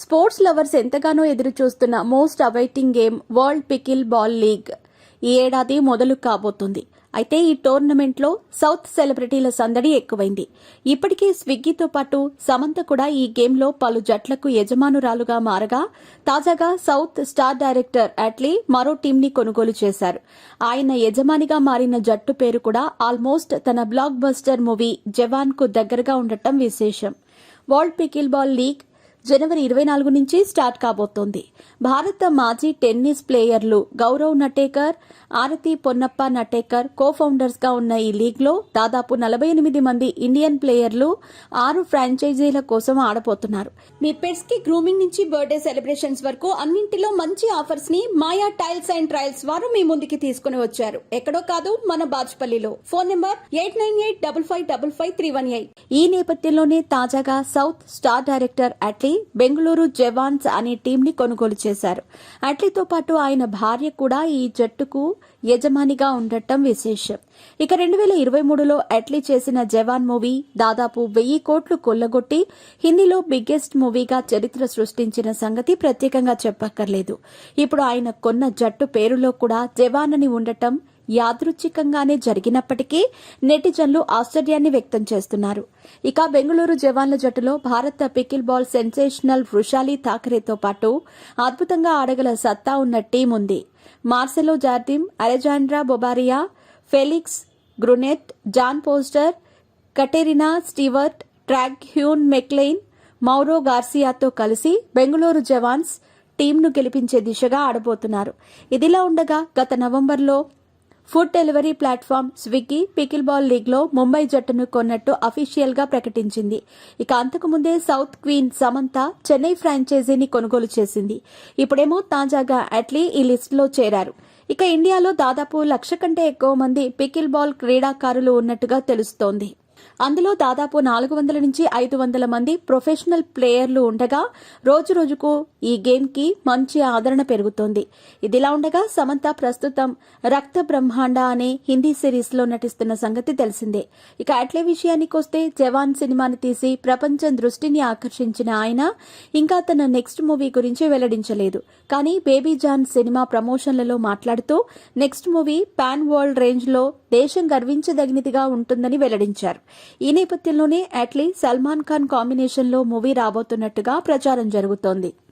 Sports lovers ఎంతగానో ఎదురు చూస్తున్న most awaiting game world pickle ball league ఈ ఏడాది మొదలు కాబోతుంది. అయితే ఈ టోర్నమెంట్లో సౌత్ సెలబ్రిటీల సందడి ఎక్కువైంది. ఇప్పటికే స్విగ్గీతో పాటు సమంత కూడా ఈ గేమ్లో పలు జట్లకు యజమానురాలుగా మారగా, తాజాగా సౌత్ స్టార్ డైరెక్టర్ అట్లీ మరో టీంని కొనుగోలు చేశారు. ఆయన యజమానిగా మారిన జట్టు పేరు కూడా ఆల్మోస్ట్ తన బ్లాక్ బస్టర్ మూవీ జవాన్ కు దగ్గరగా ఉండటం విశేషం. వరల్డ్ పికిల్ బాల్ లీగ్ జనవరి 24 నుంచి స్టార్ట్ కాబోతోంది. భారత మాజీ టెన్నిస్ ప్లేయర్లు గౌరవ్ నటేకర్, ఆరతి పొన్నప్ప నటేకర్ కో-ఫౌండర్స్ గా ఉన్న ఈ లీగ్లో దాదాపు 48 మంది ఇండియన్ ప్లేయర్లు 6 ఫ్రాంచైజీల కోసం ఆడబోతున్నారు. మీ పెట్స్ కి గ్రూమింగ్ నుంచి బర్త్డే సెలబ్రేషన్స్ వరకు అన్నింటిలో మంచి ఆఫర్స్ ని మాయా టైల్స్ అండ్ ట్రయల్స్ వారు మీ ముందుకి తీసుకుని వచ్చారు. ఎక్కడో కాదు, మన బాజ్పల్లిలో. Phone number 8985555318. ఈ నేపథ్యంలోనే తాజాగా south star director Atlee Bengaluru jawans అనే టీంని కొనుగోలు చేశారు. అట్లీతో పాటు ఆయన భార్య కూడా ఈ జట్టుకు యజమానిగా ఉండటం విశేషం. ఇక 2023లో అట్లీ చేసిన జవాన్ మూవీ దాదాపు 1000 కోట్లు కొల్లగొట్టి హిందీలో బిగ్గెస్ట్ మూవీగా చరిత్ర సృష్టించిన సంగతి ప్రత్యేకంగా చెప్పక్కర్లేదు. ఇప్పుడు ఆయన కొన్న జట్టు పేరులో కూడా జవాన్ అని ఉండటం యాదృచ్ఛికంగానే జరిగినప్పటికీ నెటిజన్లు ఆశ్చర్యాన్ని వ్యక్తం చేస్తున్నారు. ఇక బెంగళూరు జవాన్ల జట్టులో భారత పికిల్ బాల్ సెన్సేషనల్ వృషాలి థాకరేతో పాటు అద్భుతంగా ఆడగల సత్తా ఉన్న టీం ఉంది. Marcelo Jardim, Alejandra Bobaria, Felix Grunet, John Poster, Katerina Stewart, Trang Huynh McLain, Mauro గార్సియాతో కలిసి బెంగళూరు జవాన్స్ టీంను గెలిపించే దిశగా ఆడబోతున్నారు. ఇదిలా ఉండగా గత నవంబర్లో food delivery platform Swiggy pickle ball league లో ముంబై జట్టును కొన్నట్టు అఫీషియల్ గా ప్రకటించింది. ఇక అంతకుముందే సౌత్ క్వీన్ సమంత చెన్నై ఫ్రాంచైజీని కొనుగోలు చేసింది. ఇప్పుడేమో తాజాగా అట్లీ ఈ లిస్టులో చేరారు. ఇక ఇండియాలో దాదాపు 1,00,000 కంటే ఎక్కువ మంది పికిల్ బాల్ క్రీడాకారులు ఉన్నట్టుగా తెలుస్తోంది. అందులో దాదాపు 400 నుంచి 500 మంది ప్రొఫెషనల్ ప్లేయర్లు ఉండగా రోజురోజుకు ఈ గేమ్ కి మంచి ఆదరణ పెరుగుతోంది. ఇదిలా ఉండగా సమంత ప్రస్తుతం రక్త బ్రహ్మాండ అనే హిందీ సిరీస్ లో నటిస్తున్న సంగతి తెలిసిందే. ఇక అట్లే విషయానికొస్తే జవాన్ సినిమాని తీసి ప్రపంచం దృష్టిని ఆకర్షించిన ఆయన ఇంకా తన నెక్స్ట్ మూవీ గురించి వెల్లడించలేదు. కానీ బేబీ జాన్ సినిమా ప్రమోషన్లలో మాట్లాడుతూ next movie pan world range లో దేశం గర్వించదగినదిగా ఉంటుందని వెల్లడించారు. ఈ నేపథ్యంలోనే అట్లీ సల్మాన్ ఖాన్ కాంబినేషన్ లో మూవీ రాబోతున్నట్టుగా ప్రచారం జరుగుతోంది.